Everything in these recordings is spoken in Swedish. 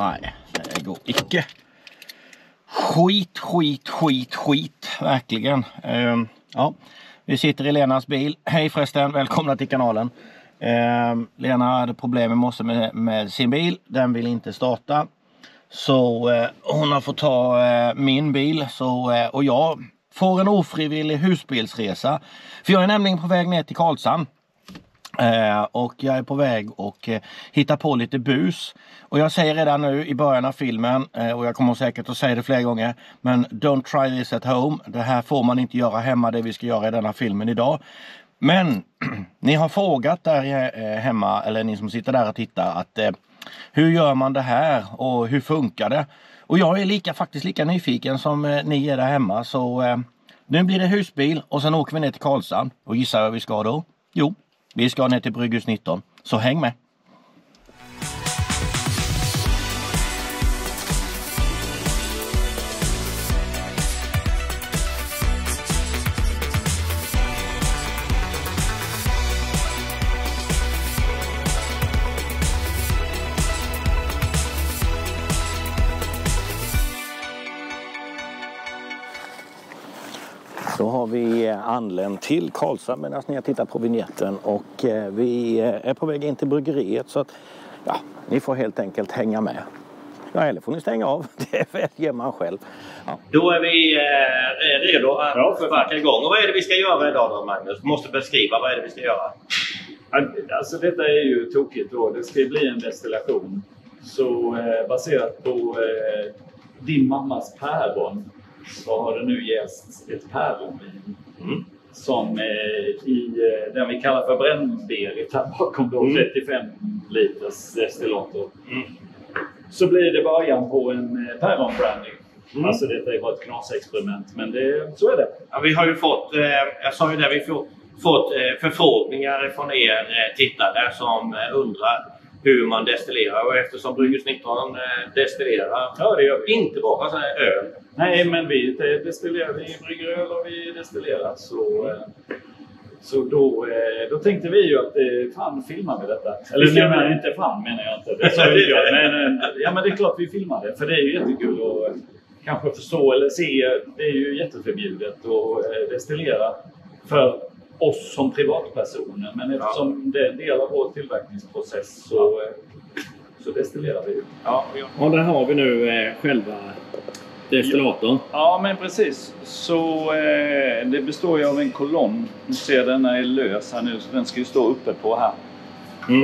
Nej, det går icke. Skit. Verkligen. Ja, vi sitter i Lenas bil. Hej förresten, välkomna till kanalen. Lena hade problem i morse med sin bil. Den vill inte starta. Så hon har fått ta min bil. Och jag får en ofrivillig husbilsresa. För jag är nämligen på väg ner till Karlshamn. Och jag är på väg och hitta på lite bus. Och jag säger redan nu i början av filmen, och jag kommer säkert att säga det flera gånger, men don't try this at home. Det här får man inte göra hemma, det vi ska göra i denna filmen idag. Men ni har frågat där hemma, eller ni som sitter där och tittar, att hur gör man det här och hur funkar det? Och jag är faktiskt lika nyfiken som ni är där hemma. Så nu blir det husbil och sen åker vi ner till Karlshamn. Och gissa vad vi ska då? Jo, vi ska ner till Brygghus 19. Så häng med! Då har vi anlänt till Karlshamn medan ni har tittat på vignetten och vi är på väg in till bryggeriet, så att ja, ni får helt enkelt hänga med. Ja, eller får ni stänga av, det väljer man själv. Ja. Då är vi redo att sparka igång. Och vad är det vi ska göra idag då, Magnus? Du måste beskriva, vad är det vi ska göra? Alltså detta är ju tokigt då. Det ska bli en destillation. Så baserat på din mammas päron så har det nu jäst ett päronvin som i den vi kallar för brännberit här bakom då 35 liters destillator. Så blir det början på en päronbranding. Alltså detta är bara ett knasexperiment, men så är det. Ja, vi har ju fått, jag sa ju det, vi fått förfrågningar från er tittare som undrar hur man destillerar, och eftersom Brygghus 19 destillerar, det gör vi. Inte bara så här öl. Nej, men vi destillerar, vi brygger öl och vi destillerar, så då tänkte vi ju att fan, filmar vi detta. Eller nej, inte fan menar jag inte. Det sa jag. Men det är klart vi filmar det, för det är ju jättekul att kanske förstå eller se. Det är ju jätteförbjudet att destillera för oss som privatpersoner, men eftersom det är en del av vår tillverkningsprocess så destillerar vi ju. Ja, och där har vi nu själva destillatorn. Ja, men precis. Så det består ju av en kolonn. Ni ser, den är lös här nu, så den ska ju stå uppe på här.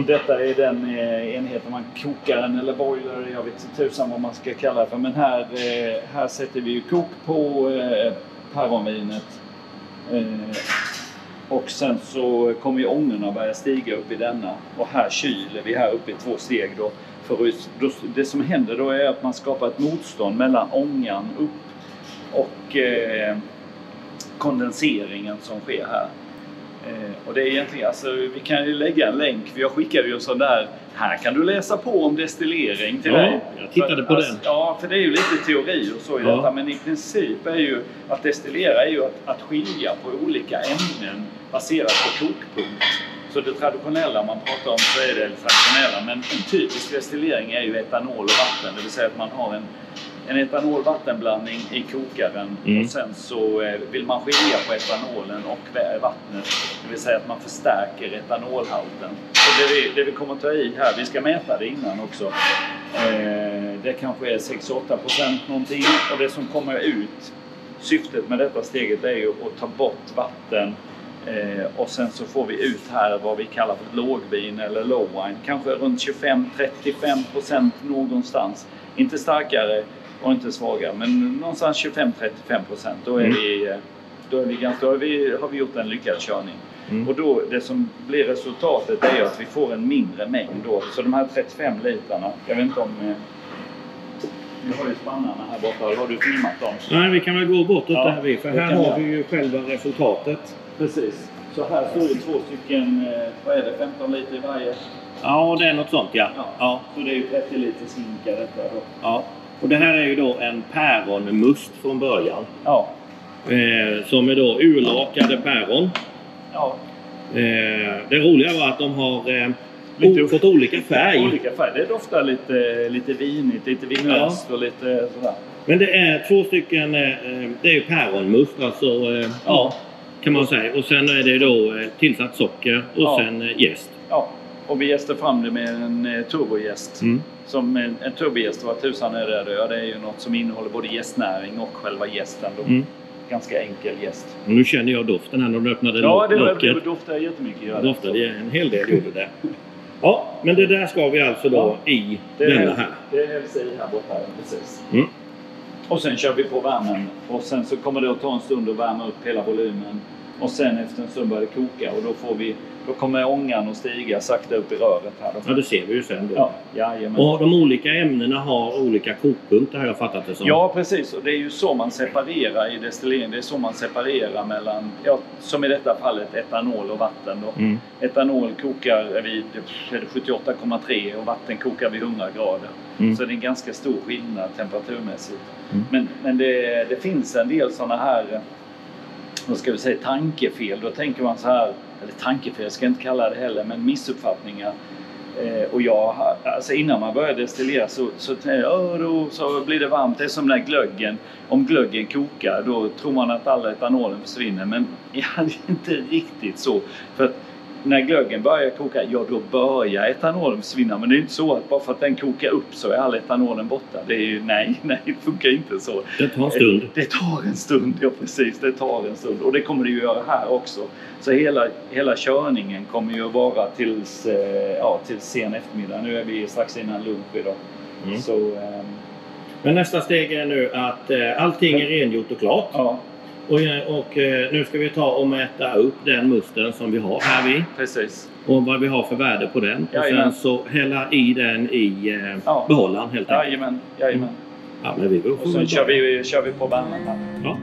Detta är den enheten man kokar den eller boiler, jag vet inte tusan vad man ska kalla det för. Men här sätter vi ju kok på päronvinet. Och sen så kommer ju ångorna börja stiga upp i denna. Och här kyler vi här uppe i 2 steg då. För det som händer då är att man skapar ett motstånd mellan ångan upp och kondenseringen som sker här. Och det är egentligen, alltså vi kan ju lägga en länk. Jag skickade ju en sån där, här kan du läsa på om destillering till dig. Jag tittade på den. Ja, för det är ju lite teori och så i detta. Men i princip är ju att destillera är ju att skilja på olika ämnen baserat på kokpunkt. Så det traditionella man pratar om, så är det traditionella. Men en typisk destillering är ju etanol och vatten. Det vill säga att man har en etanol-vattenblandning i kokaren. Och sen så vill man skilja på etanolen och vattnet. Det vill säga att man förstärker etanolhalten. Så det vi kommer att ta i här, vi ska mäta det innan också. Det kanske är 6-8% någonting. Och det som kommer ut, syftet med detta steget är ju att ta bort vatten. Och sen så får vi ut här vad vi kallar för lågvin eller low wine. Kanske runt 25-35% någonstans. Inte starkare och inte svagare, men någonstans 25-35%. Då har vi gjort en lyckad körning. Och då, det som blir resultatet är att vi får en mindre mängd då. Så de här 35 litrarna, jag vet inte om... Vi har ju spannarna här borta. Har du filmat dem? Nej, vi kan väl gå bortåt där för här har vi ju själva resultatet. Precis. Så här står det 2 stycken, vad är det, 15 liter i varje? Ja, det är något sånt, ja. Så det är ju 30 liter skinka detta då. Ja, och det här är ju då en päronmust från början. Ja. Som är då urlakade päron. Ja. Det roliga var att de har fått olika färg. Olika färg. Det doftar lite vinigt, lite vinöst och lite sådär. Men det är 2 stycken, det är ju päronmust alltså, kan man säga. Och sen är det då tillsatt socker och sen jäst. Ja, och vi jäster fram det med en turbojäst. Som en turbojäst, vad tusan är det? Ja, det är ju något som innehåller både jästnäring och själva jästen då. Ganska enkel jäst. Och nu känner jag doften här när du öppnade locket. Ja, det doftar jättemycket. Det doftade en hel del gjorde det. Ja, men det där ska vi alltså då i denna här. Det hälls i här borta, precis. Och sen kör vi på värmen. Och sen så kommer det att ta en stund att värma upp hela volymen. Och sen efter en stund börjar det koka. Och då kommer ångan att stiga sakta upp i röret här. Ja, det ser vi ju sen då. Ja, jajamän. Och de olika ämnena har olika kokpunkter, har jag fattat det som. Ja, precis. Och det är ju så man separerar i destillering. Det är så man separerar mellan, som i detta fallet, etanol och vatten då. Etanol kokar vid 78,3 och vatten kokar vid 100 grader. Så det är en ganska stor skillnad temperaturmässigt. Men det finns en del sådana här, vad ska vi säga, tankefel. Då tänker man så här, eller tankefel, jag ska inte kalla det heller, men missuppfattningar. Och alltså innan man börjar destillera så blir det varmt. Det är som den här glöggen. Om glöggen kokar, då tror man att all etanolen försvinner. Men det är inte riktigt så. För att när glöggen börjar koka, då börjar etanolen försvinna. Men det är inte så att bara för att den kokar upp så är all etanolen borta. Det är ju, nej, det funkar inte så. Det tar en stund. Det tar en stund, ja precis. Det tar en stund. Och det kommer det ju göra här också. Så hela körningen kommer ju att vara till sen eftermiddag. Nu är vi strax innan lunch idag. Så, men nästa steg är nu att allting är rengjort och klart. Ja. Och nu ska vi ta och mäta upp den musten som vi har här vid. Precis. Och vad vi har för värde på den. Och sen så hälla i den i behållaren helt enkelt. Jajamän. Ja, men vi och sen kör vi på värmen här. Ja.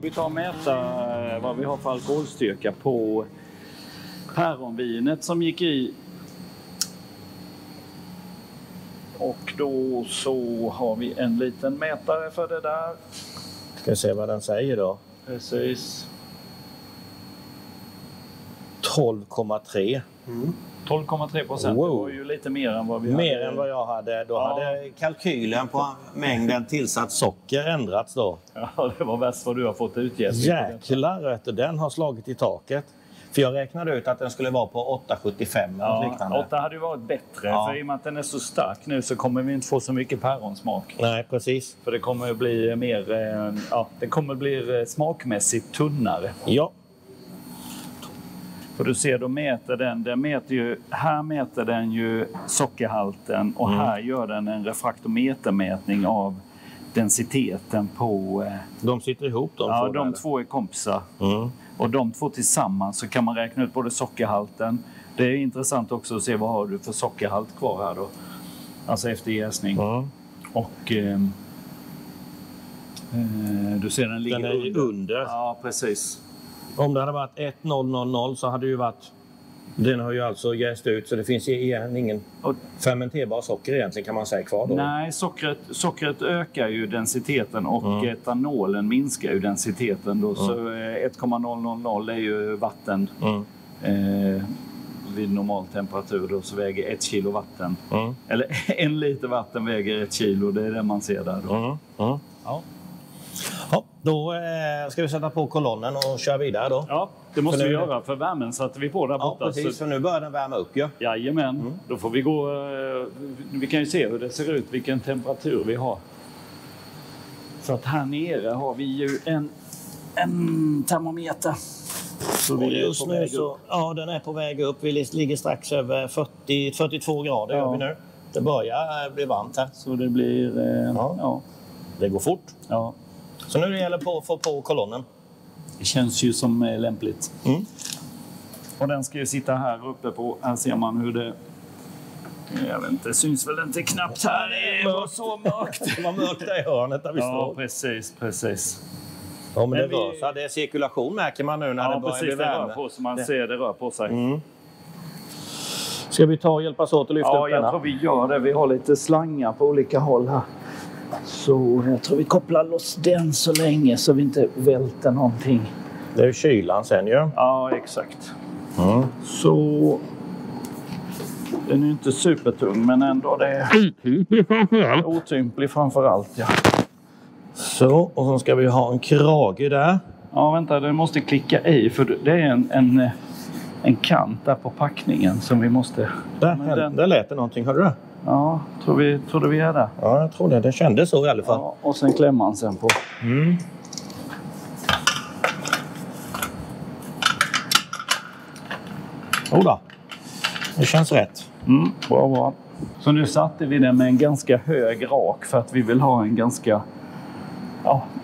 Vi tar och mäta vad vi har för alkoholstyrka på päronvinet som gick i. Och då så har vi en liten mätare för det där. Ska vi se vad den säger då. Precis. 12,3. 12,3%. Wow. Det var ju lite mer än vad vi hade. Mer än vad jag hade. Då hade kalkylen på mängden tillsatt socker ändrats då. Ja, det var värst vad du har fått utgäst. Jäklar, den har slagit i taket. För jag räknade ut att den skulle vara på 8,75 eller liknande. 8 hade ju varit bättre. För i och med att den är så stark nu så kommer vi inte få så mycket päronsmak. Nej, precis. För det kommer att bli mer, det kommer bli smakmässigt tunnare. Ja. För du ser, då mäter här mäter den ju sockerhalten och här gör den en refraktometermätning av densiteten på... De sitter ihop de två är kompisar. Och de två tillsammans så kan man räkna ut både sockerhalten. Det är intressant också att se vad har du för sockerhalt kvar här då. Alltså efter jäsning. Och du ser den ligger under. Ja, precis. Om det hade varit 1,000 så hade det ju varit... Den har ju alltså jäst ut så det finns ingen fermenterbar socker egentligen kan man säga kvar då. Nej, sockret ökar ju densiteten och etanolen minskar ju densiteten då. Så 1,000 är ju vatten vid normal temperatur då, så väger 1 kilo vatten. Eller 1 liter vatten väger 1 kilo, det är det man ser där då. Ja, då ska vi sätta på kolonnen och köra vidare då. Ja, det måste vi göra för värmen satte vi på där borta. Ja, precis, för nu börjar den värma upp ju. Jajamän, då får vi gå... Vi kan ju se hur det ser ut, vilken temperatur vi har. För att här nere har vi ju en termometer. Så vi just nu så, den är på väg upp. Vi ligger strax över 42 grader gör vi nu. Det börjar bli varmt här. Så det blir... Det går fort. Ja. Så nu gäller det att få på kolonnen. Det känns ju som lämpligt. Och den ska ju sitta här uppe på. Här ser man hur det Jag vet inte, det syns väl inte knappt här. Det var så mörkt. Det var mörkt där i hörnet där vi står. Ja, precis. Ja, men det rör sig. Det är cirkulation märker man nu när det börjar bli värme. Det rör på sig. Man ser det rör på sig. Ska vi ta och hjälpas åt att lyfta upp denna? Ja, jag tror vi gör det. Vi har lite slangar på olika håll här. Så jag tror vi kopplar loss den så länge så vi inte välter någonting. Det är ju kylan sen ju. Ja, exakt. Så den är inte supertung men ändå det är otymplig framförallt. Ja. Så, och så ska vi ha en krage där. Ja, vänta, den måste klicka i för det är en kant där på packningen som vi måste... Där lät det någonting, hörde du? Ja, tror vi är där. Ja, jag tror det. Det kändes så i alla fall. Ja, och sen klämmer han sen på. Jodå, det känns rätt. Bra. Så nu satte vi den med en ganska hög rak för att vi vill ha en ganska...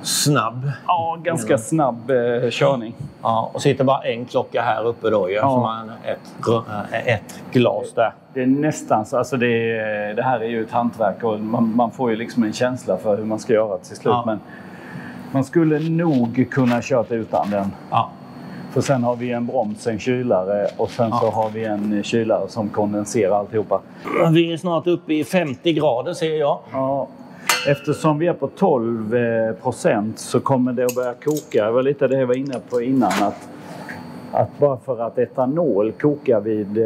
Snabb. Ja, ganska snabb körning. Ja, och sitter bara en klocka här uppe då ju. Ja. Som man ett glas där. Det är nästan så, alltså det här är ju ett hantverk och man får ju liksom en känsla för hur man ska göra till slut. Ja. Men man skulle nog kunna köra utan den. Ja. För sen har vi en broms, en kylare och sen så har vi en kylare som kondenserar alltihopa. Vi är snart uppe i 50 grader ser jag. Ja. Eftersom vi är på 12% så kommer det att börja koka. Det var lite det jag var inne på innan. Att bara för att etanol kokar vid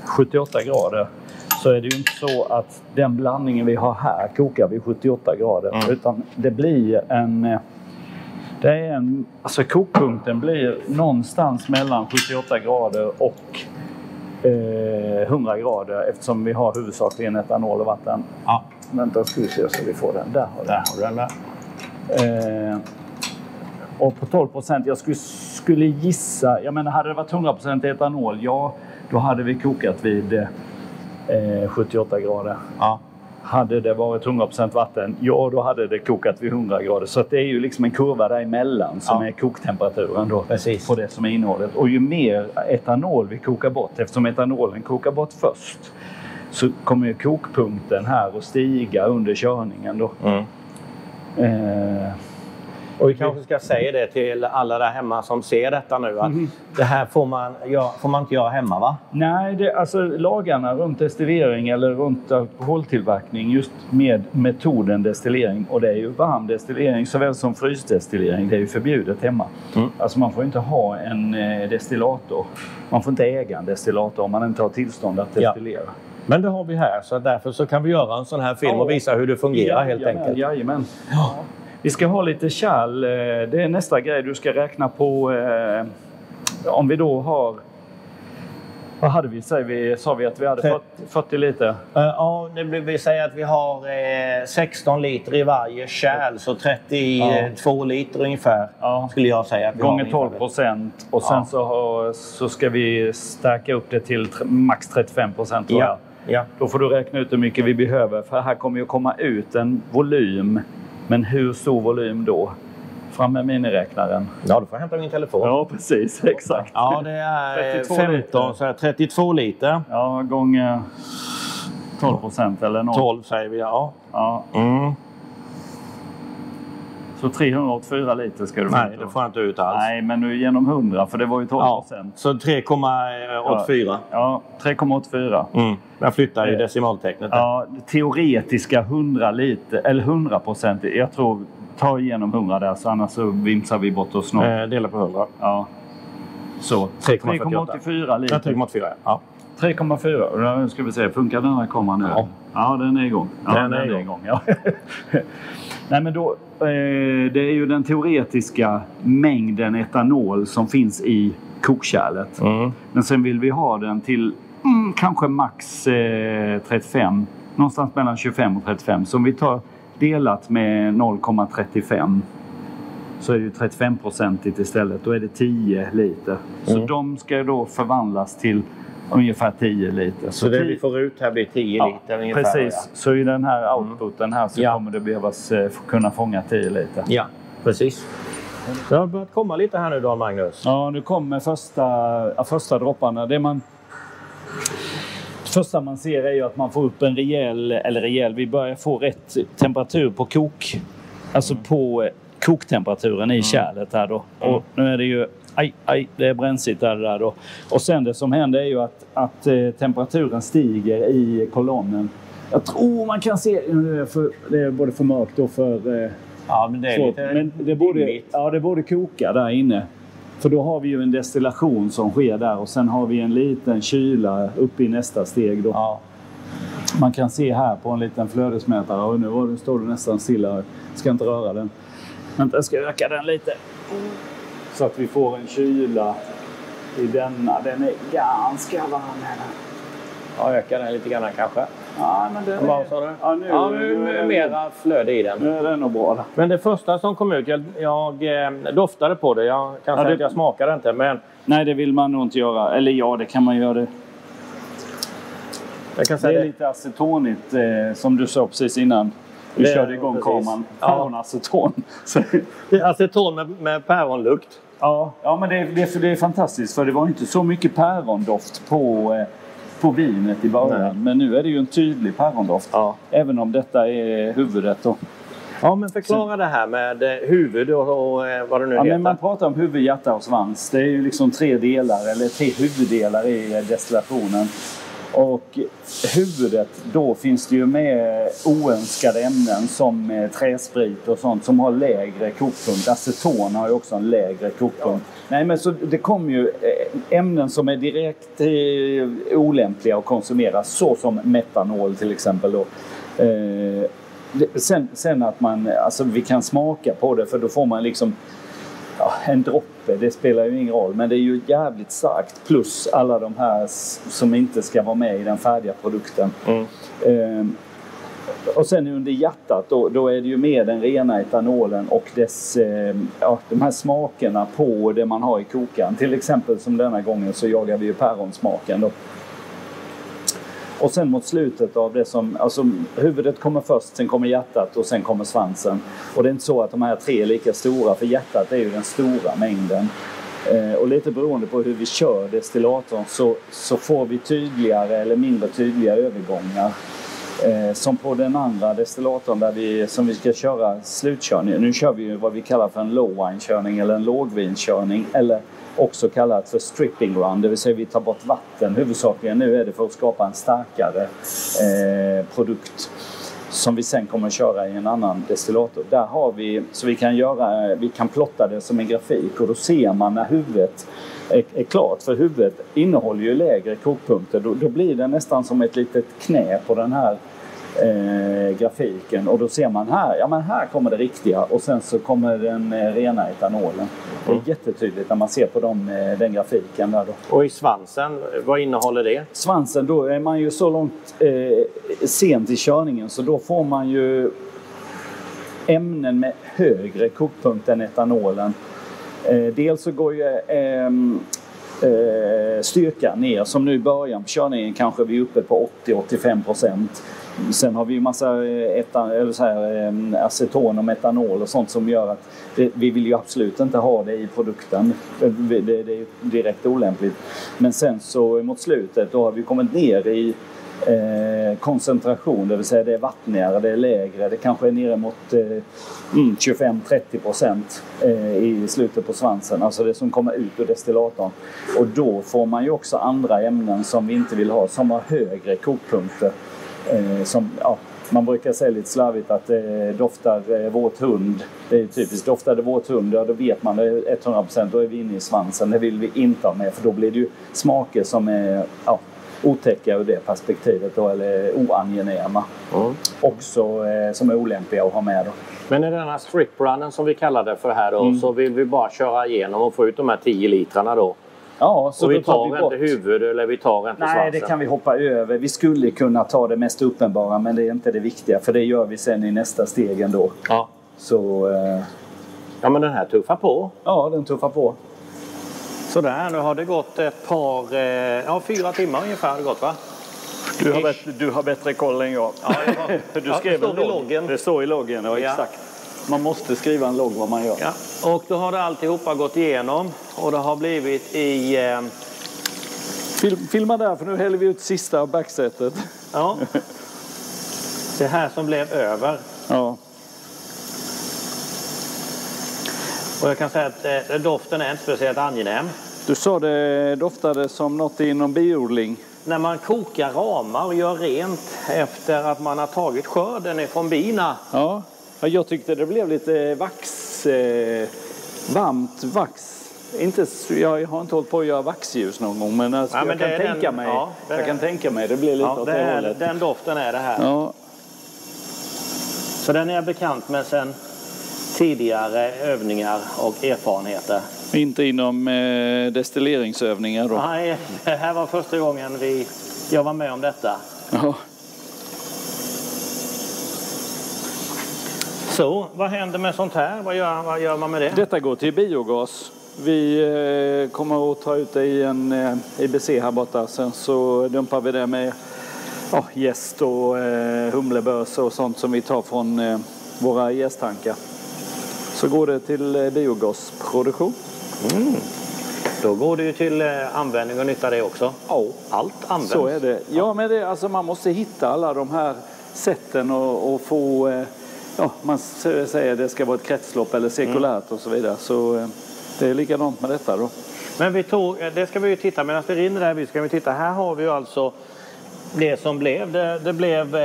78 grader så är det ju inte så att den blandningen vi har här kokar vid 78 grader. Utan det blir alltså kokpunkten blir någonstans mellan 78 grader och 100 grader eftersom vi har huvudsakligen etanol och vatten. Ja. Vänta, ska vi se så vi får den. Där har du den där. Och på 12%, jag skulle gissa, jag menar hade det varit 100% etanol, ja då hade vi kokat vid 78 grader. Ja. Hade det varit 100% vatten, ja då hade det kokat vid 100 grader. Så att det är ju liksom en kurva däremellan som är koktemperaturen då. Precis. På det som är innehållet. Och ju mer etanol vi kokar bort, eftersom etanolen kokar bort först, så kommer ju kokpunkten här att stiga under körningen då. Och vi kanske ska säga det till alla där hemma som ser detta nu. Att det här får man inte göra hemma, va? Nej, alltså lagarna runt destillering eller runt alkoholtillverkning just med metoden destillering. Och det är ju varm destillering såväl som frysdestillering. Det är ju förbjudet hemma. Alltså man får inte ha en destillator. Man får inte äga en destillator om man inte har tillstånd att destillera. Ja. Men det har vi här, så därför så kan vi göra en sån här film och visa hur det fungerar helt enkelt. Jajamän. Ja. Vi ska ha lite kärl. Det är nästa grej du ska räkna på. Om vi då har... Vad hade vi? Sa vi att vi hade 40 liter? Ja, vi säger att vi har 16 liter i varje kärl. Så 32 liter ungefär skulle jag säga. Att vi gånger 12%. Och sen så ska vi stärka upp det till max 35% tror jag. Ja. Då får du räkna ut hur mycket vi behöver. För här kommer ju komma ut en volym. Men hur stor volym då? Fram med miniräknaren. Ja, du får hämta min telefon. Ja, precis. Exakt. Ja, det är 15, så 32 liter. Ja, gånger 12% eller något. 12 säger vi, ja. Så 384 liter ska du få. Nej, det får jag inte ut alls. Nej, men nu genom 100, för det var ju 12%. Ja, så 3,84. Ja, 3,84. Jag flyttar ju decimaltecknet. Ja, teoretiska 100 liter, eller 100%. Jag tror, ta igenom 100 där, så annars så vimsar vi bort oss snart. Dela på 100. Ja. Så, 3,84 liter. 3,84, ja. 3,4. Nu ska vi se, funkar den här komman nu? Ja, den är igång. Ja, den är igång. Ja. Nej, men då, det är ju den teoretiska mängden etanol som finns i kokkärlet. Men sen vill vi ha den till kanske max 35. Någonstans mellan 25 och 35. Så om vi tar delat med 0,35 så är det ju 35% istället. Då är det 10 liter. Så de ska då förvandlas till ungefär 10 liter. Så det vi får ut här blir 10 liter ungefär. Precis. Ja. Så i den här outputen här så kommer det behövas kunna fånga 10 liter. Ja, precis. Det har börjat komma lite här nu då, Magnus. Ja, nu kommer första dropparna. första man ser är ju att man får upp en rejäl, vi börjar få rätt temperatur på alltså på koktemperaturen i kärlet här då. Och nu är det ju, det är bränsligt där då. Och sen det som händer är ju att temperaturen stiger i kolonnen. Jag tror man kan se, det är både för mörkt och för... Ja, men det är lite... Men det borde koka där inne. För då har vi ju en destillation som sker där. Och sen har vi en liten kyla upp i nästa steg då. Ja. Man kan se här på en liten flödesmätare. Och nu står det nästan stilla. Ska inte röra den. Vänta, jag ska öka den lite. Så att vi får en kyla i denna. Den är ganska varm här. Ja, öka den lite grann kanske. Ja, men det vad sa du? Ja, nu är mera flöde i den. Nu är den nog bra då. Men det första som kom ut, jag doftade på det. Jag kan säga att jag smakade inte, men... Nej, det vill man nog inte göra. Eller ja, det kan man göra det. Jag kan säga det är lite acetonigt som du sa precis innan. Vi körde igång kameran. Päronaceton. Det är aceton med päronlukt. Ja, men det är fantastiskt. För det var inte så mycket pärondoft på vinet i början. Nej. Men nu är det ju en tydlig pärondoft. Ja. Även om detta är huvudet då. Ja, men förklara det här med huvud och vad det nu heter. Men man pratar om huvud, hjärta och svans. Det är ju liksom 3 delar eller 3 huvuddelar i destillationen. Och huvudet, då finns det ju med oönskade ämnen som träsprit och sånt som har lägre kokpunkt. Aceton har ju också en lägre kokpunkt. Nej, men så det kommer ju ämnen som är direkt olämpliga att konsumera, så som metanol till exempel då. Sen att vi kan smaka på det, för då får man liksom en droppe, det spelar ju ingen roll, men det är ju jävligt starkt, plus alla de här som inte ska vara med i den färdiga produkten. Och sen under hjärtat då är det ju med den rena etanolen och dess de här smakerna på det man har i kokaren. Till exempel som denna gången så jagar vi ju päronsmaken då. Och sen mot slutet av det huvudet kommer först, sen kommer hjärtat och sen kommer svansen. Och det är inte så att de här 3 är lika stora, för hjärtat är ju den stora mängden. Och lite beroende på hur vi kör destillatorn så får vi tydligare eller mindre tydliga övergångar. Som på den andra destillatorn som vi ska köra slutkörning. Nu kör vi ju vad vi kallar för en low wine-körning eller en lågvinkörning, eller också kallat för stripping run, det vill säga vi tar bort vatten. Huvudsakligen nu är det för att skapa en starkare produkt som vi sen kommer att köra i en annan destillator. Där har vi, så vi kan plotta det som en grafik, och då ser man när huvudet är klart. För huvudet innehåller ju lägre kokpunkter. Då blir det nästan som ett litet knä på den här grafiken, och då ser man här kommer det riktiga, och sen så kommer den rena etanolen. Det är jättetydligt när man ser på den grafiken där då. Och i svansen, vad innehåller det? Svansen, då är man ju så långt sent i körningen, så då får man ju ämnen med högre kokpunkt än etanolen. Dels så går ju styrkan ner, som nu i början på körningen kanske vi är uppe på 80-85%. Sen har vi ju massa aceton och metanol och sånt som gör att vi vill ju absolut inte ha det i produkten. Det är direkt olämpligt. Men sen så mot slutet då har vi kommit ner i koncentration, det vill säga det är vattnigare, det är lägre, det kanske är nere mot 25-30% i slutet på svansen, alltså det som kommer ut ur destillatorn. Och då får man ju också andra ämnen som vi inte vill ha, som har högre kokpunkter. Man brukar säga lite slarvigt att det doftar våt hund. Det är typiskt, doftar det våt hund, då vet man det är 100%, då är vi inne i svansen. Det vill vi inte ha med, för då blir det ju smaker som är otäcka ur det perspektivet då, eller oangenäma. Också som är olämpliga att ha med då. Men i den här strip-runnen som vi kallar det för här då, så vill vi bara köra igenom och få ut de här 10 litrarna då. Ja, så och vi tar inte huvud eller vi tar inte svansen. Nej, det kan vi hoppa över. Vi skulle kunna ta det mest uppenbara, men det är inte det viktiga, för det gör vi sen i nästa steg ändå. Ja. Så... Ja, men den här tuffar på. Ja, den tuffar på. Sådär, nu har det gått ett par... 4 timmar ungefär har det gått, va? Du har bättre koll än jag. Ja, du skrev det står i loggen. Det står i loggen, ja, exakt. Man måste skriva en logg vad man gör. Ja. Och då har det alltihopa gått igenom. Och det har blivit i Filma där, för nu häller vi ut sista backsetet. Ja. Det här som blev över. Ja. Och jag kan säga att doften är inte speciellt angenäm. Du sa det doftade som något inom biodling. När man kokar ramar och gör rent efter att man har tagit skörden ifrån bina. Ja, jag tyckte det blev lite varmt vax. Jag har inte hållit på att göra vaxljus någon gång, men, jag kan tänka mig det blir lite åt det hållet. Den doften är det här. Ja. Så den är jag bekant med sen tidigare övningar och erfarenheter. Inte inom destilleringsövningar då? Nej, det här var första gången jag var med om detta. Ja. Så, vad händer med sånt här? Vad gör man med det? Detta går till biogas. Vi kommer att ta ut det i en IBC här borta. Sen så dumpar vi det med jäst och humlebös och sånt som vi tar från våra jästtankar. Så går det till biogasproduktion. Då går det ju till användning och nytta det också. Ja, allt används. Så är det. Ja, men man måste hitta alla de här sätten och få... man säger att det ska vara ett kretslopp eller cirkulärt och så vidare. Så det är likadant med detta då. Men det ska vi ju titta, medan det rinner där, ska vi titta. Här har vi ju alltså det som blev. Det blev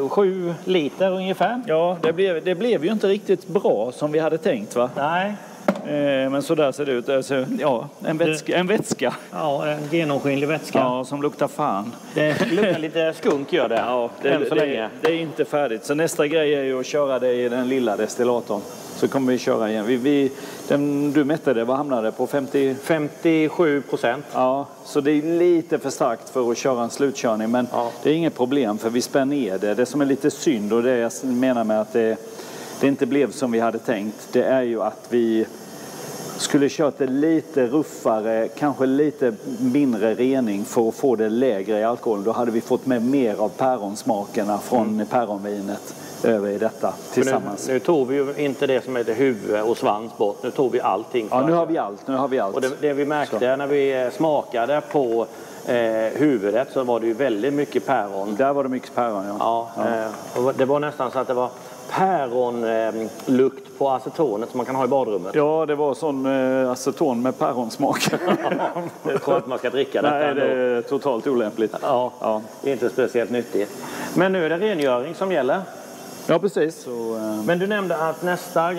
7 liter ungefär. Ja, det blev ju inte riktigt bra som vi hade tänkt, va? Nej. Men så där ser det ut. Alltså, en vätska. Ja, en genomskinlig vätska. Ja, som luktar fan. Det luktar lite skunk gör det. Ja, det är inte färdigt. Så nästa grej är ju att köra det i den lilla destillatorn. Så kommer vi köra igen. Du mätte det, vad hamnade det på? 57%. Ja, så det är lite för starkt för att köra en slutkörning. Men det är inget problem, för vi spär ner det. Det som är lite synd, och det jag menar med att det inte blev som vi hade tänkt, det är ju att vi skulle kört det lite ruffare, kanske lite mindre rening för att få det lägre i alkohol. Då hade vi fått med mer av päronsmakerna från päronvinet över i detta tillsammans. Nu tog vi ju inte det som heter huvud och svans bort. Nu tog vi allting. Ja, nu har vi allt. Och det vi märkte när vi smakade på huvudet, så var det ju väldigt mycket päron. Där var det mycket päron, ja. Och det var nästan så att det var päronlukt på acetonet som man kan ha i badrummet. Ja, det var sån aceton med päronsmak. Jag tror att man ska dricka detta. Nej, det är totalt olämpligt. Ja, inte speciellt nyttigt. Men nu är det rengöring som gäller. Ja, precis. Men du nämnde att nästa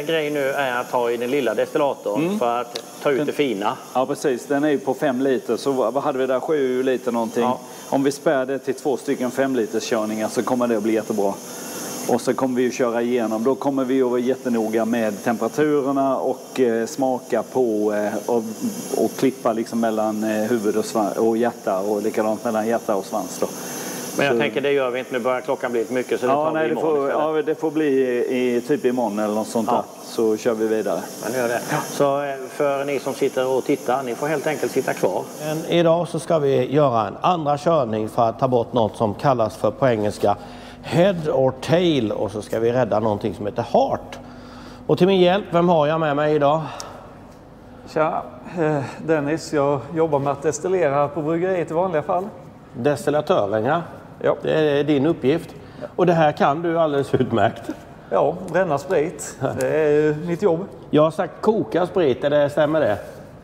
grej nu är att ta i den lilla destillatorn för att ta ut det fina. Ja, precis. Den är ju på 5 liter. Så vad hade vi där? 7 liter någonting. Ja. Om vi spär det till 2 stycken 5 liters körningar så kommer det att bli jättebra. Och så kommer vi att köra igenom. Då kommer vi att vara jättenoga med temperaturerna och smaka på och klippa liksom mellan huvud och hjärta, och likadant mellan hjärta och svans då. Men jag tänker det gör vi inte. Nu börjar klockan bli mycket, så det tar vi imorgon. Det får bli typ imorgon eller något sånt där. Så kör vi vidare. Men gör det. Så för ni som sitter och tittar, ni får helt enkelt sitta kvar. Idag så ska vi göra en andra körning för att ta bort något som kallas för på engelska head or tail, och så ska vi rädda någonting som heter heart. Och till min hjälp, vem har jag med mig idag? Tja, Dennis. Jag jobbar med att destillera på bryggeriet i vanliga fall. Destillatören, ja. Det är din uppgift. Ja. Och det här kan du alldeles utmärkt. Ja, bränna sprit. Det är mitt jobb. Jag har sagt koka sprit, stämmer det?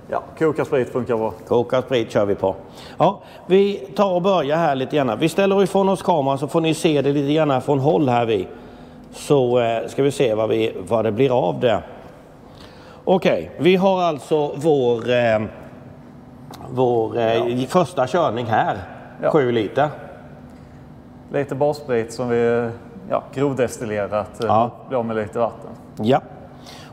Ja, koka sprit funkar bra. Koka sprit kör vi på. Ja, vi tar och börjar här lite grann. Vi ställer ifrån oss kameran så får ni se det lite grann från håll här vi. Så ska vi se vad det blir av det. Okej, vi har alltså vår första körning här. 7 liter. Lite bassprit som vi grovdestillerat med lite vatten. Ja,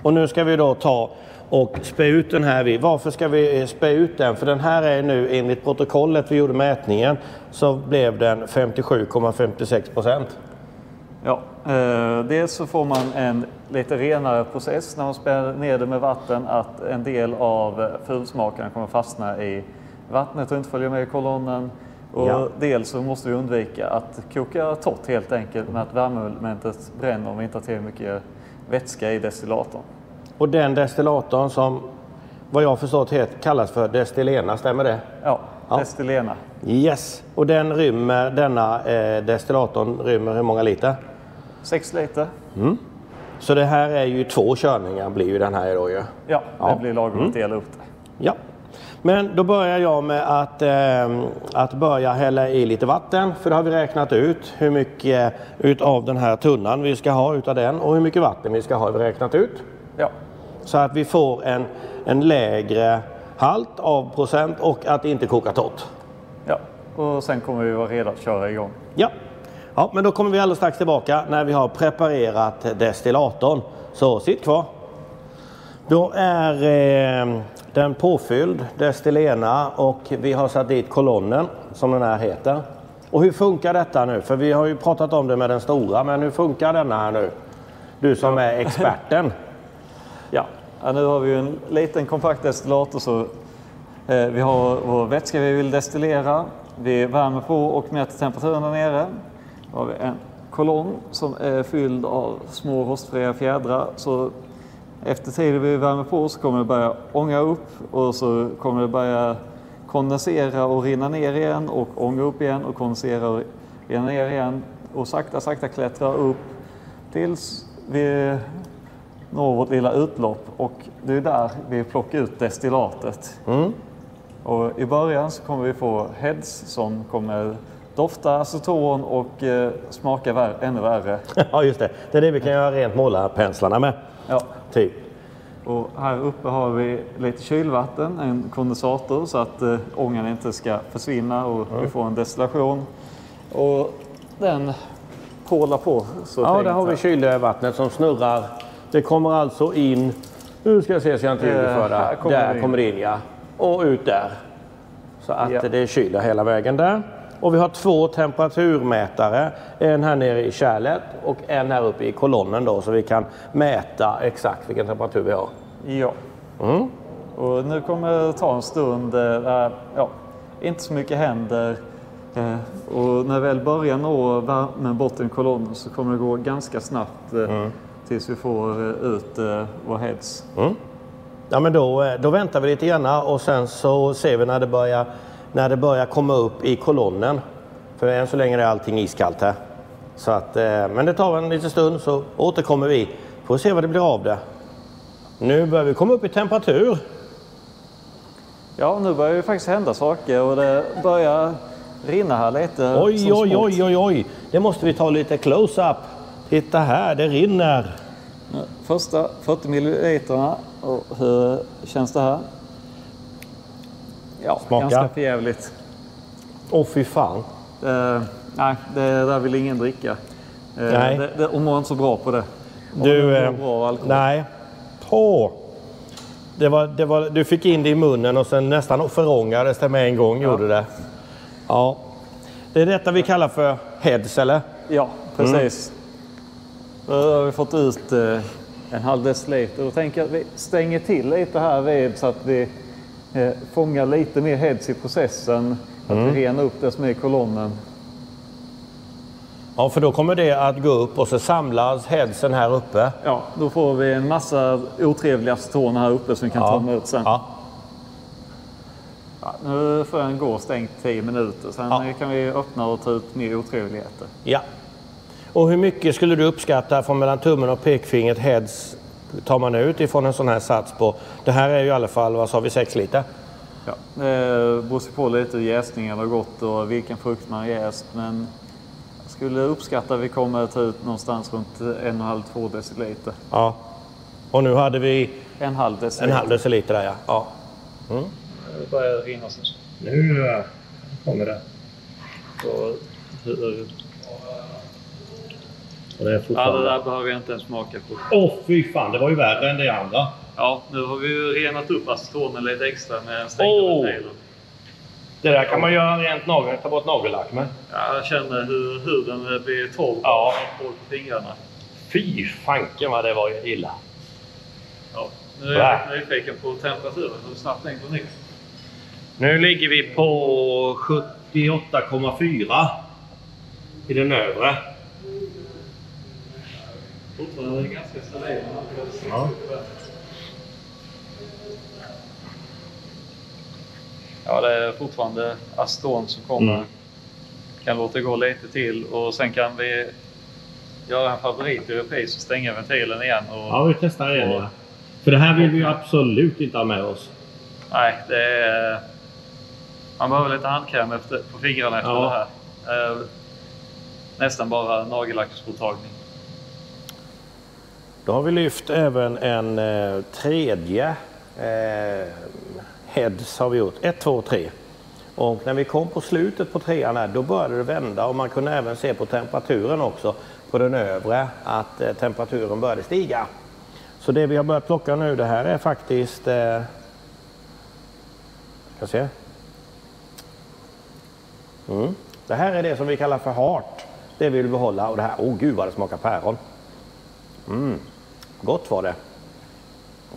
och nu ska vi då ta och spä ut den här. Varför ska vi spä ut den? För den här är nu, enligt protokollet vi gjorde mätningen, så blev den 57,56%. Ja, dels så får man en lite renare process när man spär ner det med vatten, att en del av fulsmakerna kommer fastna i vattnet och inte följa med i kolonnen. Och dels så måste vi undvika att koka torrt helt enkelt, med att värmeelementet bränner om vi inte har tillräckligt mycket vätska i destillatorn. Och den destillatorn som vad jag förstått kallas för Destillena, stämmer det? Ja. Destilena. Yes, och denna destillatorn rymmer hur många liter? 6 liter. Så det här är ju 2 körningar blir ju den här då ju. Ja, det blir lagom att dela upp det. Ja, men då börjar jag med att börja hälla i lite vatten. För då har vi räknat ut hur mycket utav den här tunnan vi ska ha utav den och hur mycket vatten vi ska ha, vi räknat ut. Ja. Så att vi får en lägre halt av procent och att det inte kokar torrt. Ja, och sen kommer vi vara redo att köra igång. Ja, men då kommer vi alldeles strax tillbaka när vi har preparerat destillatorn. Så sitt kvar. Då är den påfylld, Destilena, och vi har satt dit kolonnen som den här heter. Och hur funkar detta nu? För vi har ju pratat om det med den stora, men hur funkar denna här nu? Du som är experten. Ja, nu har vi en liten kompakt destillator, så vi har vår vätska vi vill destillera. Vi värmer på och mäter temperaturen där nere. Då har vi en kolonn som är fylld av små rostfria fjädrar. Så efter tiden vi värmer på så kommer det börja ånga upp och så kommer det börja kondensera och rinna ner igen och ånga upp igen och kondensera och rinna ner igen. Och sakta klättra upp tills vi når vårt lilla utlopp, och det är där vi plockar ut destillatet. Och i början så kommer vi få heads som kommer dofta aceton och smaka ännu värre. Ja, just det. Det är det vi kan göra rent målarpenslarna med. Ja. Typ. Och här uppe har vi lite kylvatten, en kondensator, så att ångan inte ska försvinna och vi får en destillation. Och den pålar på. Så där har vi kylvattnet som snurrar. Det kommer alltså in, nu ska jag se så jag inte ljuger för det. Där kommer det in, ja. Och ut där. Så att det kyler hela vägen där. Och vi har 2 temperaturmätare. En här nere i kärlet och en här uppe i kolonnen då. Så vi kan mäta exakt vilken temperatur vi har. Ja. Och nu kommer det ta en stund där inte så mycket händer. Och när vi väl börjar nå värmen botten i kolonnen så kommer det gå ganska snabbt tills vi får ut vår heads. Ja, men då väntar vi lite grann och sen så ser vi när det börjar komma upp i kolonnen. För än så länge är allting iskallt här. Så att, men det tar en liten stund så återkommer vi. Får se vad det blir av det. Nu börjar vi komma upp i temperatur. Ja, nu börjar det faktiskt hända saker och det börjar rinna här lite. Oj. Det måste vi ta lite close-up. Titta här, det rinner. Första 40 milliliterna. Och hur känns det här? Ja, smaka. Ganska förjävligt. Fy fan. Nej, det där vill ingen dricka. Nej. Hon mår inte så bra på det. Bra alkohol. Nej. Du fick in det i munnen och sen nästan förångades det med en gång, gjorde det. Ja. Det är detta vi kallar för heads, eller? Ja, precis. Då har vi fått ut en halv deciliter. Och tänker att vi stänger till lite här vid så att vi fångar lite mer heads i processen. Att vi renar upp det som är i kolonnen. Ja, för då kommer det att gå upp och så samlas headsen här uppe. Ja, då får vi en massa otrevliga aceton här uppe som vi kan ta med ut sen. Ja. Ja, nu får den gå stängt 10 minuter. Sen kan vi öppna och ta ut mer otrevligheter. Ja. Och hur mycket skulle du uppskatta från mellan tummen och pekfingret heads tar man ut ifrån en sån här sats på? Det här är ju i alla fall, vad sa vi, 6 liter? Ja, det beror på lite hur jäsningen har gått och vilken frukt man har jäst. Men jag skulle uppskatta att vi kommer att ta ut någonstans runt 1,5-2 deciliter. Ja. Och nu hade vi 1,5 deciliter. 1,5 deciliter där, ja. Det börjar rinna sen. Nu kommer det. Det där behöver jag inte ens smaka på. Fy fan, det var ju värre än det andra. Ja, nu har vi ju renat upp acetonen lite extra med en stängd ventiler. Det där kan man göra rent ta bort nagellack med. Ja, jag känner hur huden blir torr på fingrarna. Fy fanken vad det var illa. Ja, nu är jag nyfiken på temperaturen. Hur snabbt den går ner. Nu ligger vi på 78,4 i den övre. Fortfarande är ganska stabil. Ja. Ja, det är fortfarande aceton som kommer. Kan låta gå lite till och sen kan vi göra en favorit i repris och stänga ventilen igen. Ja, vi testar igen. Ja. För det här vill vi ju absolut inte ha med oss. Nej, det är... Man behöver lite handkräm på fingrarna efter det här. Nästan bara nagellackspåtagning. Då har vi lyft även en tredje heads har vi gjort. 1, 2, 3. Och när vi kom på slutet på trean här, då började det vända och man kunde även se på temperaturen också på den övre att temperaturen började stiga. Så det vi har börjat plocka nu, det här är faktiskt ska se. Det här är det som vi kallar för heart. Det vill vi behålla och det här, gud vad det smakar päron. Gott var det.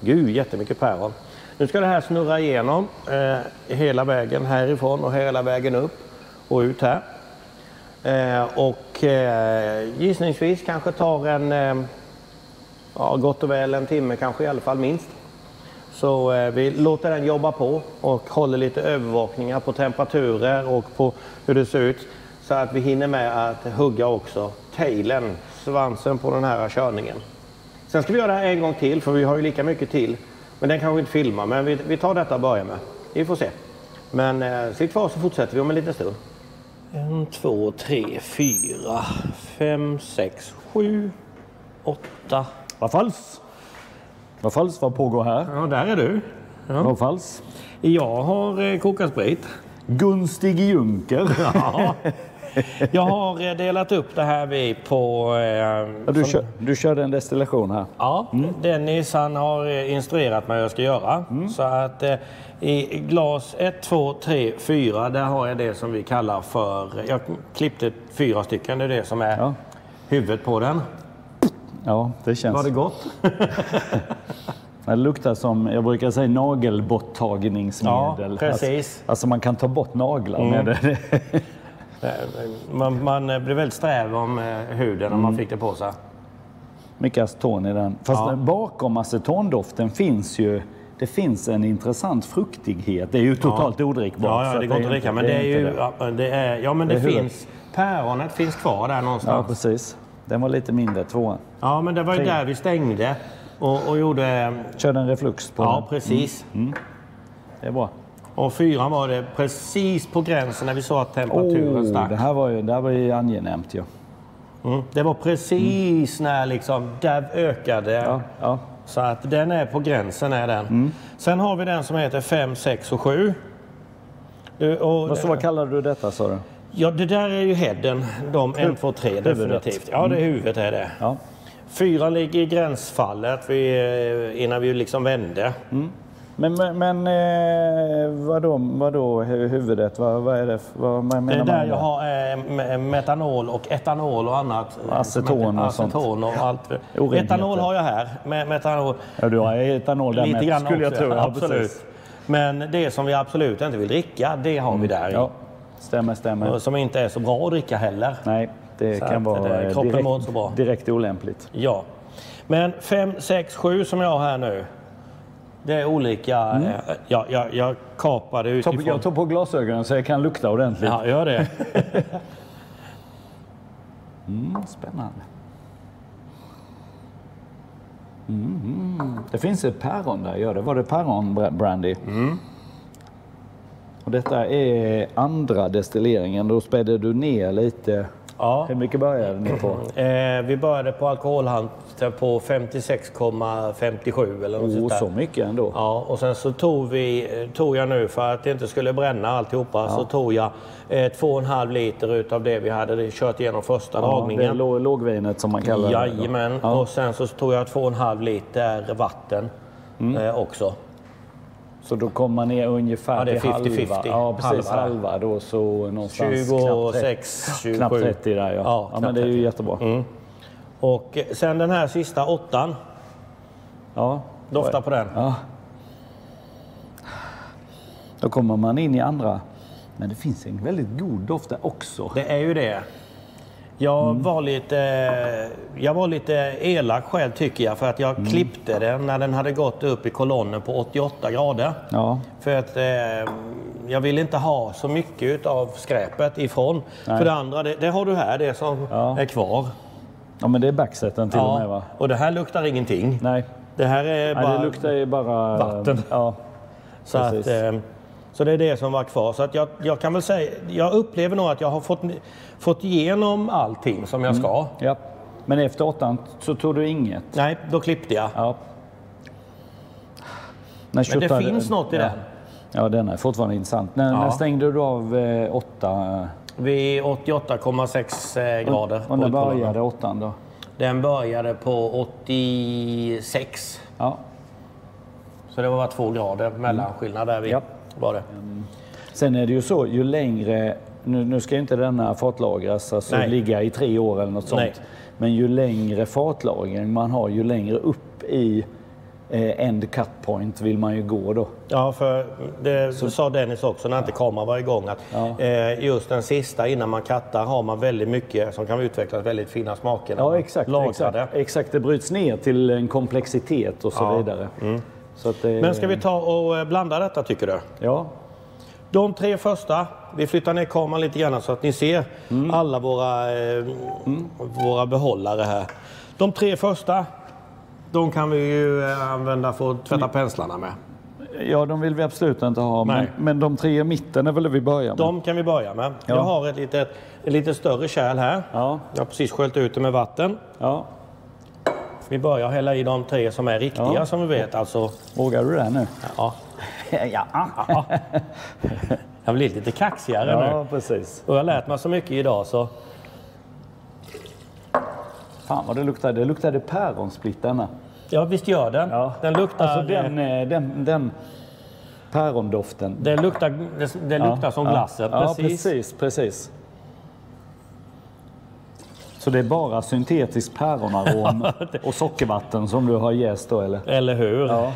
Gud, jättemycket päron. Nu ska det här snurra igenom hela vägen härifrån och hela vägen upp och ut här. Gissningsvis kanske tar en gott och väl en timme, kanske i alla fall minst. Så vi låter den jobba på och håller lite övervakningar på temperaturer och på hur det ser ut. Så att vi hinner med att hugga också tailen, svansen på den här körningen. Sen ska vi göra det här en gång till för vi har ju lika mycket till. Men den kanske inte filmar, men vi tar detta och börjar med. Vi får se. Men sitt kvar så fortsätter vi om en liten stund. 1, 2, 3, 4, 5, 6, 7, 8. Vad falskt? Vad pågår här? Ja, där är du. Ja. Vad falskt? Jag har kokat sprit. Gunstig Junker. Ja. Jag har delat upp det här på... Du körde en destillation här. Ja, Dennis han har instruerat mig hur jag ska göra. Så att i glas 1, 2, 3, 4 där har jag det som vi kallar för... Jag klippte 4 stycken, det är det som är huvudet på den. Ja, det känns... Var det gott? Det luktar som, jag brukar säga, nagelborttagningsmedel. Ja, precis. Alltså man kan ta bort naglar med det. Man blir väldigt sträv om huden när man fick det på sig. Mycket aceton i den. Fast bakom acetondoften finns ju... Det finns en intressant fruktighet. Det är ju totalt odrickbart. Ja, det går inte att dricka. Men det är ju... Det finns... Päronet finns kvar där någonstans. Ja, precis. Den var lite mindre, 2. Ja, men det var ju där vi stängde. Och gjorde... Körde en reflux på den. Precis. Det är bra. Och 4 var det precis på gränsen när vi sa att temperaturen stack. Det här var ju angenämt ju. Det var precis när liksom det ökade. Ja. Så att den är på gränsen är den. Sen har vi den som heter 5, 6 och 7. Vad kallar du detta, sa du? Ja, det där är ju headen. De 1, 2, 3 definitivt. Ja, det är huvudet är det. Ja. 4 ligger i gränsfallet innan vi liksom vände. Men vadå huvudet? Vad är det? Vad menar man? Det är där jag har metanol och etanol och annat. Aceton och sånt. Och allt. Etanol har jag här. Metanol. Ja, du har etanol där lite med, skulle jag tro. Absolut. Men det som vi absolut inte vill dricka, det har vi där i. Ja, stämmer. Som inte är så bra att dricka heller. Nej, det kan vara direkt olämpligt. Ja. Men 5, 6, 7 som jag har här nu. Det är olika... Jag kapade utifrån. Jag tar på glasögonen så jag kan lukta ordentligt. Ja, gör det. Spännande. Det finns ett päron där, gör det. Var det päron-brandy? Och detta är andra destilleringen. Då spädde du ner lite. Ja. Hur mycket började ni på? Vi började på alkoholhalt på 56,57 eller något sånt där. Så mycket ändå. Ja, och sen så tog jag nu för att det inte skulle bränna alltihopa så tog jag 2,5 liter utav det vi hade kört igenom första dragningen. Det är lågvinet som man kallar det. Jajamän. Ja. Och sen så tog jag 2,5 liter vatten också. Så då kommer man ner ungefär till 50-50. halva. Ja, precis. Halva då, så någonstans 26, 27. Knappt 30 där, ja men det är ju jättebra. Och sen den här sista 8. Ja. Dofta på den. Ja. Då kommer man in i andra. Men det finns en väldigt god doft där också. Det är ju det. Jag var lite elak själv tycker jag, för att jag klippte den när den hade gått upp i kolonnen på 88 grader. Ja. För att jag vill inte ha så mycket av skräpet ifrån. Nej. För det andra, det har du här, det som är kvar. Ja, men det är backseten till och med, va? Och det här luktar ingenting. Nej. Det här är bara det luktar ju bara vatten. Ja. Så, så det är det som var kvar. Så att jag kan väl säga, jag upplever nog att jag har fått igenom allting som jag ska. Ja. Men efter 8 så tog du inget? Nej, då klippte jag. Ja. Men det finns något i den. Ja, den är fortfarande intressant. När stängde du av 8? Vid 88,6 grader. Och när började 8 då? Den började på 86. Ja. Så det var 2 grader mellanskillnad där var det. Sen är det ju så, ju längre, nu ska ju inte denna fatlagras, alltså ligga i 3 år eller något sånt. Nej. Men ju längre fatlagring man har, ju längre upp i end cut point vill man ju gå då. Ja, för det sa Dennis också när inte kameran var igång, att just den sista innan man kattar har man väldigt mycket som kan utvecklas väldigt fina smaker. Ja, exakt. Det bryts ner till en komplexitet och så vidare. Så att Men ska vi ta och blanda detta tycker du? Ja. De 3 första, vi flyttar ner kameran lite grann så att ni ser alla våra behållare här. De 3 första, de kan vi ju använda för att tvätta penslarna med. Ja, de vill vi absolut inte ha, men de 3 i mitten är väl det vi börjar med? De kan vi börja med. Jag har ett lite större kärl här. Ja. Jag har precis sköljt ut det med vatten. Ja. Vi börjar hälla i de 3 som är riktiga som vi vet. Alltså... Vågar du det nu? Ja. Jag blir lite kaxigare nu. Ja, precis. Och jag har lärt mig så mycket idag så... Fan vad det luktade. Det luktade päronsplitt denna. Ja, visst gör den. Ja. Den luktar... Alltså den pärondoften. Det luktar som glassen. Ja, precis. Så det är bara syntetisk päronarom och sockervatten som du har jäst då, eller? Eller hur? Ja.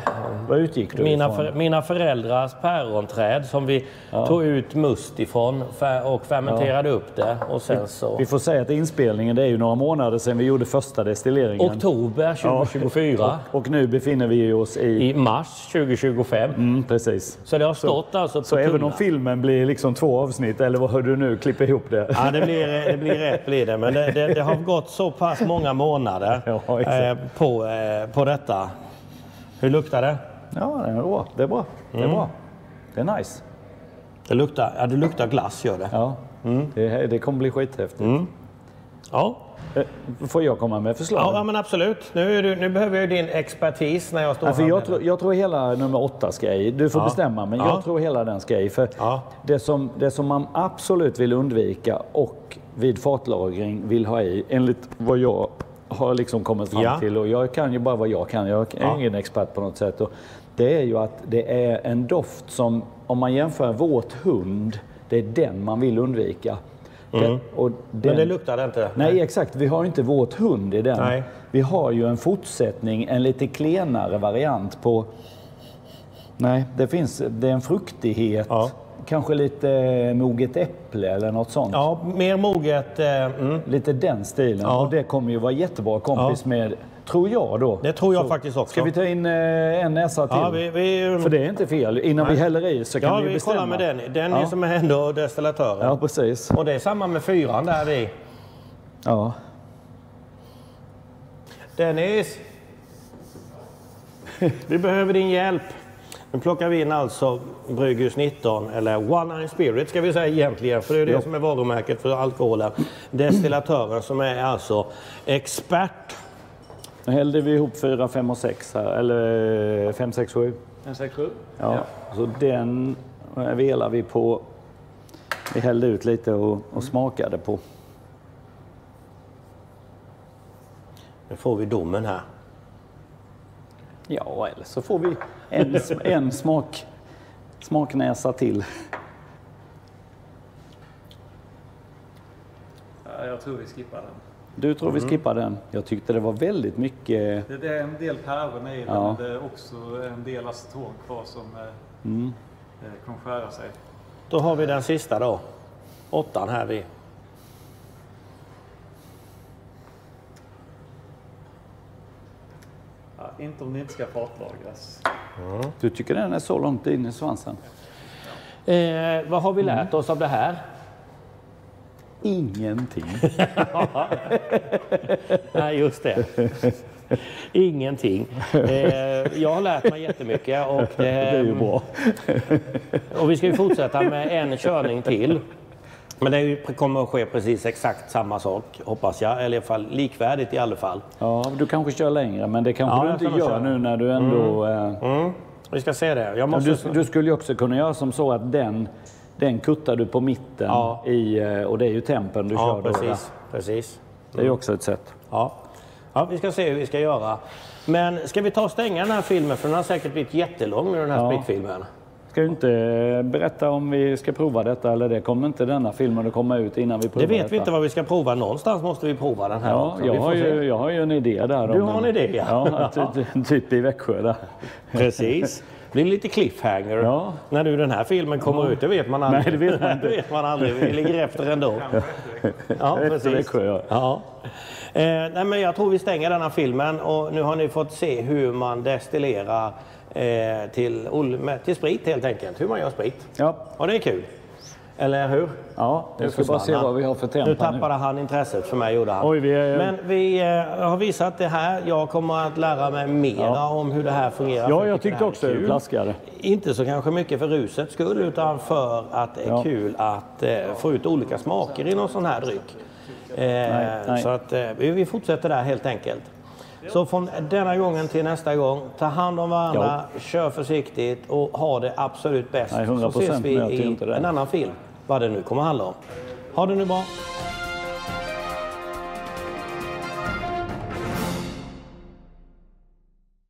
Vad utgick du ifrån? Mina föräldrars päronträd som vi tog ut must ifrån och fermenterade upp det. Och sen så... Vi får säga att inspelningen, det är ju några månader sedan vi gjorde första destilleringen. Oktober 2024. Och nu befinner vi oss i mars 2025. Precis. Så det har stått alltså på så även om filmen blir liksom 2 avsnitt, eller vad hör du nu, klipper ihop det? Ja, det blir rätt blir det. Men det har gått så pass många månader på detta. Hur luktar det? Ja, det är bra. Det är bra. Det är nice. Det luktar glass, gör det. Ja, det kommer bli skithäftigt. Ja. Får jag komma med förslag? Ja, men absolut. Nu behöver jag din expertis när jag står för jag tror hela nummer 8 ska i. Du får bestämma, men jag tror hela den ska i. För det som man absolut vill undvika och vid fatlagring vill ha i, enligt vad jag har liksom kommit fram till, och jag kan ju bara vad jag kan. Jag är ingen expert på något sätt. Och det är ju att det är en doft som, om man jämför en våt hund, det är den man vill undvika. Men det luktar det inte. Nej, exakt. Vi har inte våt hund i den. Nej. Vi har ju en fortsättning, en lite klenare variant på... Nej, det är en fruktighet. Ja. Kanske lite moget äpple eller något sånt. Ja, mer moget. Lite den stilen. Ja. Och det kommer ju vara jättebra kompis med... Tror jag då. Det tror jag faktiskt också. Ska vi ta in en näsa till? Ja, för det är inte fel. Innan vi häller i så kan vi bestämma. Ja, vi kollar med den. Den som är ändå destillatören. Ja, precis. Och det är samma med 4 där vi. Ja. Dennis. Vi behöver din hjälp. Nu plockar vi in alltså Brygghus 19, eller One Iron Spirit ska vi säga egentligen, för det är det som är varumärket för alkoholen. Destillatören som är alltså expert. Nu hällde vi ihop 4, 5 och 6 här, eller 5, 6, 7. 5, 6, 7? Ja, så den velar vi på. Vi hällde ut lite och smakade på. Nu får vi domen här. Ja, eller så får vi en smaknäsa till. Ja, jag tror vi skippar den. Du tror vi skippar den? Jag tyckte det var väldigt mycket... Det är en del päron i den, men det är också en del aceton kvar som kan skära sig. Då har vi den sista då. 8 här vid. Ja, inte om det inte ska fatlagras. Du tycker den är så långt in i svansen? Vad har vi lärt oss av det här? Ingenting. Nej, just det. Ingenting. Jag har lärt mig jättemycket. Och det är ju bra. Och vi ska ju fortsätta med en körning till. Men det kommer att ske precis exakt samma sak, hoppas jag. Eller i alla fall likvärdigt i alla fall. Ja, du kanske kör längre, men det kanske du inte gör nu när du ändå... Vi ska se det. Du skulle ju också kunna göra som så att den kuttar du på mitten och det är ju tempen du kör då. Precis. Det är ju också ett sätt. Ja, vi ska se hur vi ska göra. Men ska vi ta och stänga den här filmen, för den har säkert blivit jättelång med den här spritfilmen. Ska du inte berätta om vi ska prova detta, eller det kommer inte denna filmen att komma ut innan vi provar det? Det vet vi inte vad vi ska prova. Någonstans måste vi prova den här också. Jag har ju en idé där. Du har en idé, ja. Typ i Växjö där. Precis. Det blir lite cliffhanger när den här filmen kommer ut. Det vet man aldrig. Nej, det vet man inte. Det vet man aldrig. Vi ligger efter ändå. Ja, precis. Växjö, nej, men jag tror vi stänger den här filmen. Och nu har ni fått se hur man destillerar till sprit helt enkelt. Hur man gör sprit. Ja. Och det är kul. Eller hur? Ja, nu ska bara se vad vi har för tempo. Nu tappade han intresset för mig, gjorde han. Oj, Men vi har visat det här. Jag kommer att lära mig mera om hur det här fungerar. Ja, jag tyckte också det plaskade. Inte så kanske mycket för rusets skull, utan för att det är kul att få ut olika smaker i någon sån här dryck. Nej. Så att vi fortsätter där helt enkelt. Så från denna gången till nästa gång, ta hand om varandra, kör försiktigt och ha det absolut bäst. Nej, 100%, så ses vi i en annan film, vad det nu kommer handla om. Ha det nu bra!